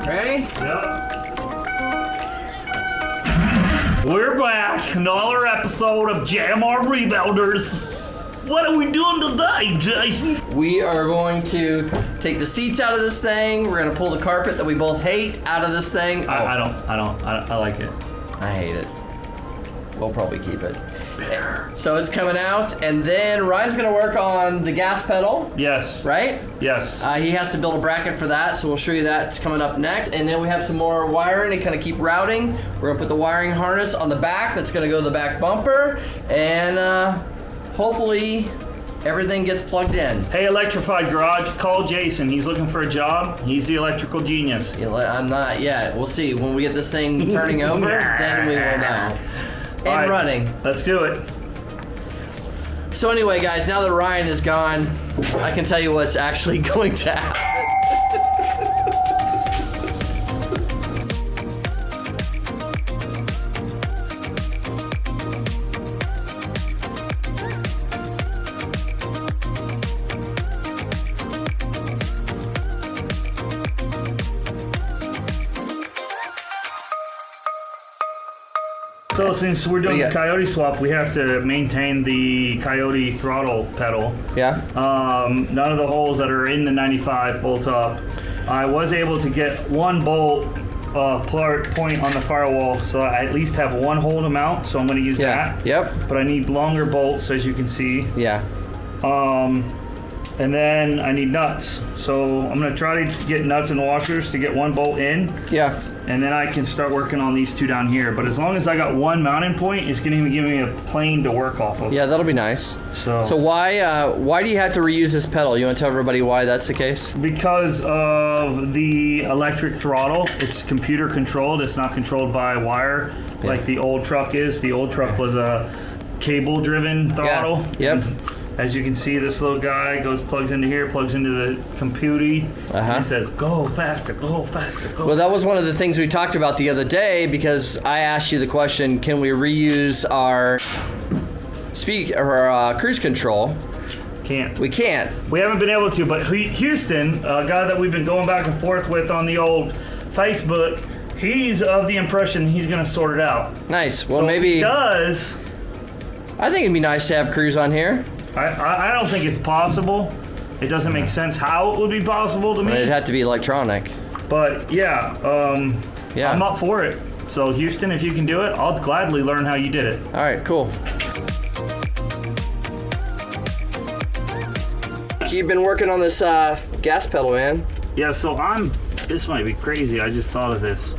Ready? Yep. We're back. Another episode of Jam Our Rebuilders. What are we doing today, Jason? We are going to take the seats out of this thing. We're going to pull the carpet that we both hate out of this thing. I like it. I hate it. We'll probably keep it. So it's coming out, and then Ryan's going to work on the gas pedal. Yes. Right? Yes. He has to build a bracket for that, so we'll show you that. It's coming up next. And then we have some more wiring to kind of keep routing. We're going to put the wiring harness on the back. That's going to go to the back bumper. And hopefully everything gets plugged in. Hey, Electrified Garage, call Jason. He's looking for a job. He's the electrical genius. Yeah, I'm not yet. We'll see. When we get this thing turning over, then we will know. And right, running. Let's do it. So anyway, guys, now that Ryan is gone, I can tell you what's actually going to happen. So since we're doing the Coyote swap, we have to maintain the Coyote throttle pedal. Yeah. None of the holes that are in the 95 bolt up. I was able to get one bolt point on the firewall, so I at least have one hole to mount, so I'm going to use that. Yep. But I need longer bolts, as you can see. Yeah. And then I need nuts. So I'm going to try to get nuts and washers to get one bolt in. Yeah. And then I can start working on these two down here. But as long as I got one mounting point, it's going to give me a plane to work off of. Yeah, that'll be nice. So why do you have to reuse this pedal? You want to tell everybody why that's the case? Because of the electric throttle, it's computer controlled. It's not controlled by wire like the old truck is. The old truck was a cable driven throttle. Yeah. Yep. As you can see, this little guy plugs into here, plugs into the computer, and it says, go faster, go faster, go. Well, that was one of the things we talked about the other day, because I asked you the question, can we reuse our cruise control? Can't. We can't. We haven't been able to, but Houston, a guy that we've been going back and forth with on the old Facebook, he's of the impression he's going to sort it out. Nice. Well, so maybe... if he does... I think it'd be nice to have cruise on here. I don't think it's possible. It doesn't make sense how it would be possible to me. It'd have to be electronic. But yeah, I'm up for it. So Houston, if you can do it, I'll gladly learn how you did it. All right, cool. You've been working on this gas pedal, man. Yeah, so this might be crazy. I just thought of this.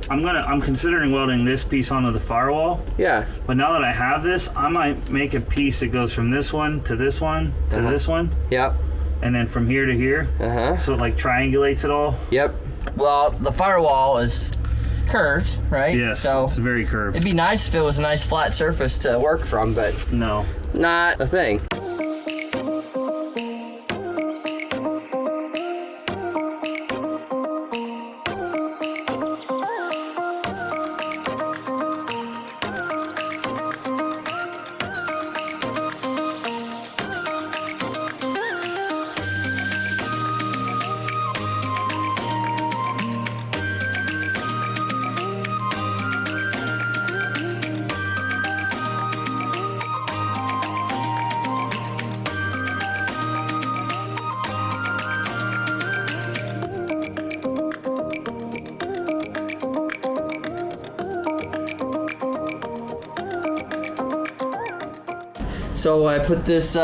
I'm considering welding this piece onto the firewall. Yeah. But now that I have this, I might make a piece that goes from this one to this one to this one. Yep. And then from here to here. So it like triangulates it all. Yep. Well, the firewall is curved, right? Yes, so it's very curved. It'd be nice if it was a nice flat surface to work from, but no. Not a thing. So I put this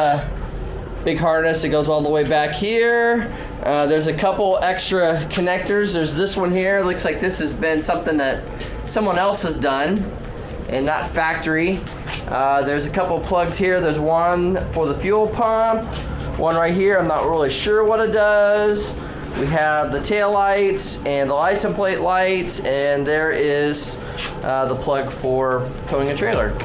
big harness that goes all the way back here. There's a couple extra connectors. There's this one here. Looks like this has been something that someone else has done and not factory. There's a couple plugs here. There's one for the fuel pump, one right here. I'm not really sure what it does. We have the tail lights and the license plate lights, and there is the plug for towing a trailer.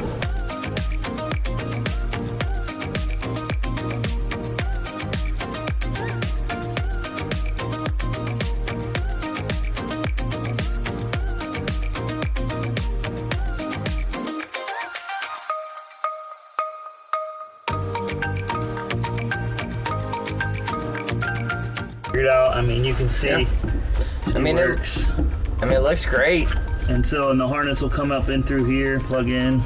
Figured out. I mean, you can see. Yeah. It works. It looks great. And so, and the harness will come up in through here, plug in.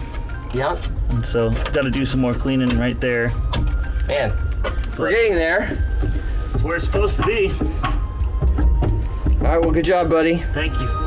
Yep. And so, got to do some more cleaning right there. Man, we're getting there. It's where it's supposed to be. All right, well, good job, buddy. Thank you.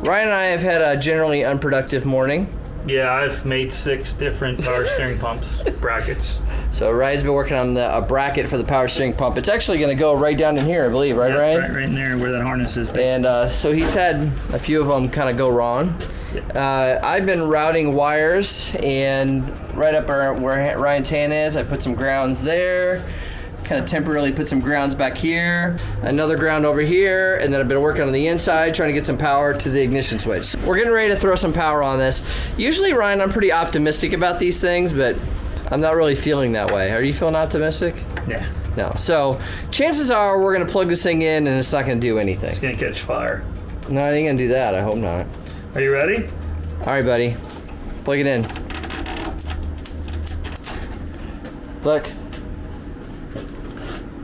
Ryan and I have had a generally unproductive morning. Yeah, I've made 6 different power steering pumps brackets. So Ryan's been working on a bracket for the power steering pump. It's actually going to go right down in here, I believe, right, Yeah, Ryan? right in there where that harness is. And so he's had a few of them kind of go wrong. I've been routing wires, and right up where Ryan's hand is, I put some grounds there. Kind of temporarily put some grounds back here, another ground over here, and then I've been working on the inside trying to get some power to the ignition switch. We're getting ready to throw some power on this. Usually, Ryan, I'm pretty optimistic about these things, but I'm not really feeling that way. Are you feeling optimistic? Yeah. No. So chances are we're gonna plug this thing in and it's not gonna do anything. It's gonna catch fire. No, I ain't gonna do that. I hope not. Are you ready? All right, buddy. Plug it in. Look.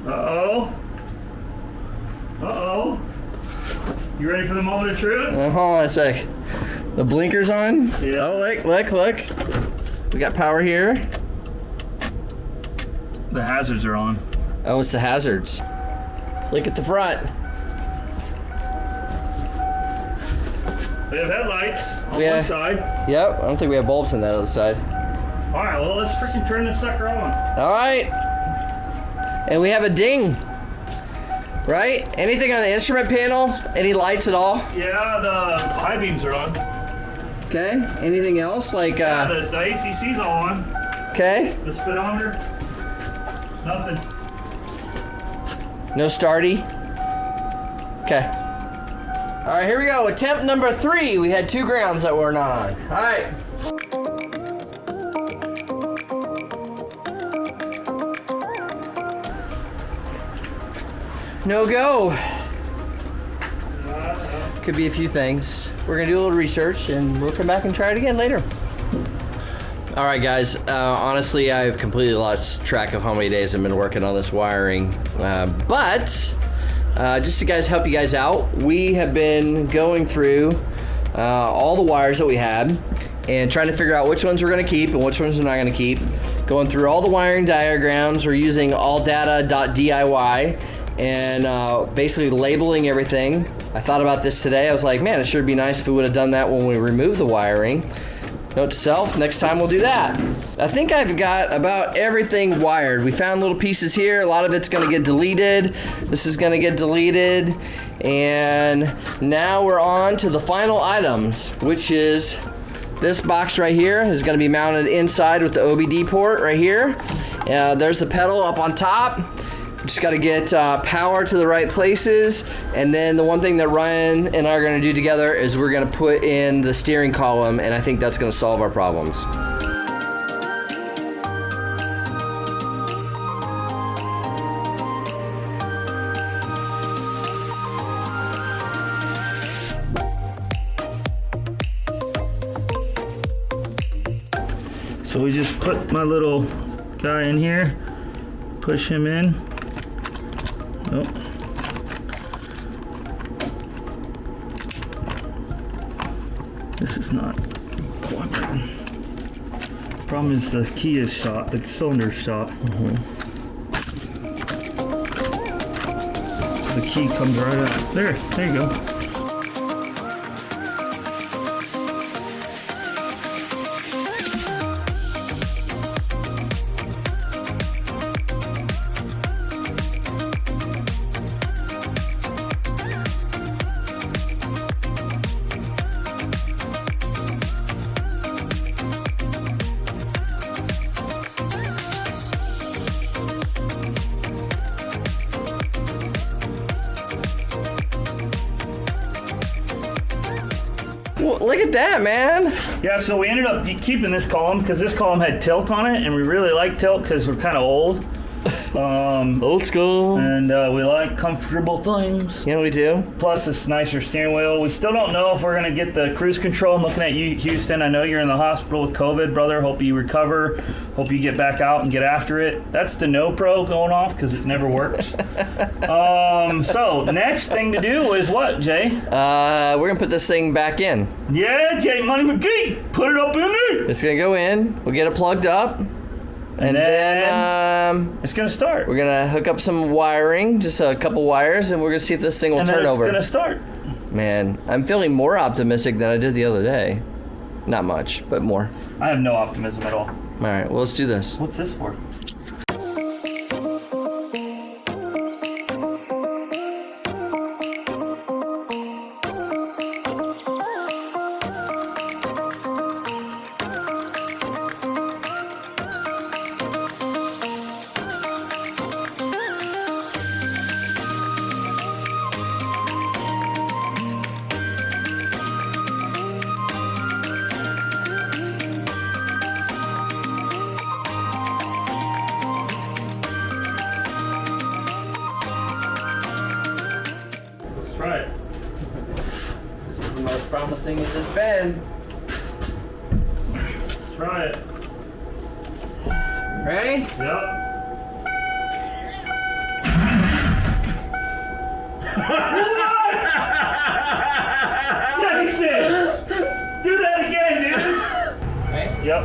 Uh-oh. Uh-oh. You ready for the moment of truth? Hold on a sec. The blinker's on? Yeah. Oh, look. We got power here. The hazards are on. Oh, it's the hazards. Look at the front. We have headlights on Yeah. one side. Yep, I don't think we have bulbs on that other side. All right, well, let's freaking turn this sucker on. All right. And we have a ding. Right? Anything on the instrument panel? Any lights at all? Yeah, the high beams are on. Okay. Anything else? Like, The ACC's all on. okay. The speedometer. Nothing. No starty. Okay. All right, here we go. Attempt number 3. We had 2 grounds that were not on. All right. No go. Could be a few things. We're gonna do a little research and we'll come back and try it again later. All right, guys. Honestly, I've completely lost track of how many days I've been working on this wiring. But just to help you guys out, we have been going through all the wires that we had and trying to figure out which ones we're gonna keep and which ones we're not gonna keep. Going through all the wiring diagrams. We're using alldata.diy and basically labeling everything. I thought about this today. I was like, man, it sure would be nice if we would have done that when we removed the wiring. Note to self, next time we'll do that. I think I've got about everything wired. We found little pieces here. A lot of it's gonna get deleted. This is gonna get deleted. And now we're on to the final items, which is this box right here is gonna be mounted inside with the OBD port right here. There's the pedal up on top. Just got to get power to the right places, and then the one thing that Ryan and I are going to do together is we're going to put in the steering column, and I think that's going to solve our problems. So we just put my little guy in here, push him in. Oh. This is not cooperating. Problem is the key is shot, the cylinder's shot. The key comes right out. There you go. at that, man. Yeah, so we ended up keeping this column because this column had tilt on it, and we really like tilt because we're kind of old. Old school. And we like comfortable things. Yeah, we do. Plus, it's nicer steering wheel. We still don't know if we're going to get the cruise control. I'm looking at you, Houston. I know you're in the hospital with COVID, brother. Hope you recover. Hope you get back out and get after it. That's the No Pro going off because it never works. So, next thing to do is what, Jay? We're going to put this thing back in. Yeah, Jay Money McGee. Put it up in there. It's going to go in. We'll get it plugged up. And then it's going to start. We're going to hook up some wiring, just a couple wires, and we're going to see if this thing will turn over. And it's going to start. Man, I'm feeling more optimistic than I did the other day. Not much, but more. I have no optimism at all. All right, well, let's do this. What's this for? Try it. This is the most promising as it's been. Try it. Ready? Yep. Jason! Do that again, dude! Right? Yep.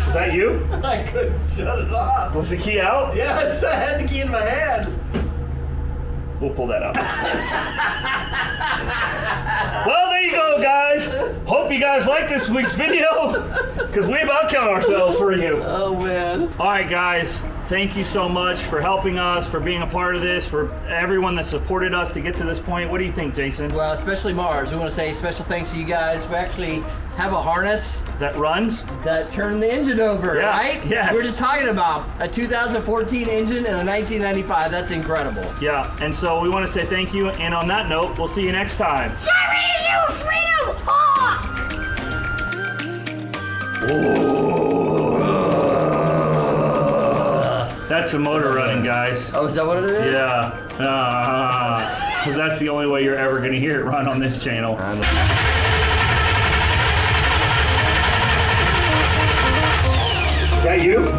Is that you? I couldn't shut it off. Was the key out? Yes, I had the key in my hand. We'll pull that out. Well, there you go, guys. Hope you guys like this week's video, because we about killed ourselves for you. Oh, man. All right, guys. Thank you so much for helping us, for being a part of this, for everyone that supported us to get to this point. What do you think, Jason? Well, especially Mars. We want to say special thanks to you guys. We actually have a harness That runs? that turned the engine over, Yeah, right? yes. We were just talking about a 2014 engine and a 1995. That's incredible. Yeah, and so we want to say thank you, and on that note, we'll see you next time. You freedom hawk! That's the motor running, guys. Oh, is that what it is? Yeah. Because that's the only way you're ever going to hear it run on this channel. Is that you?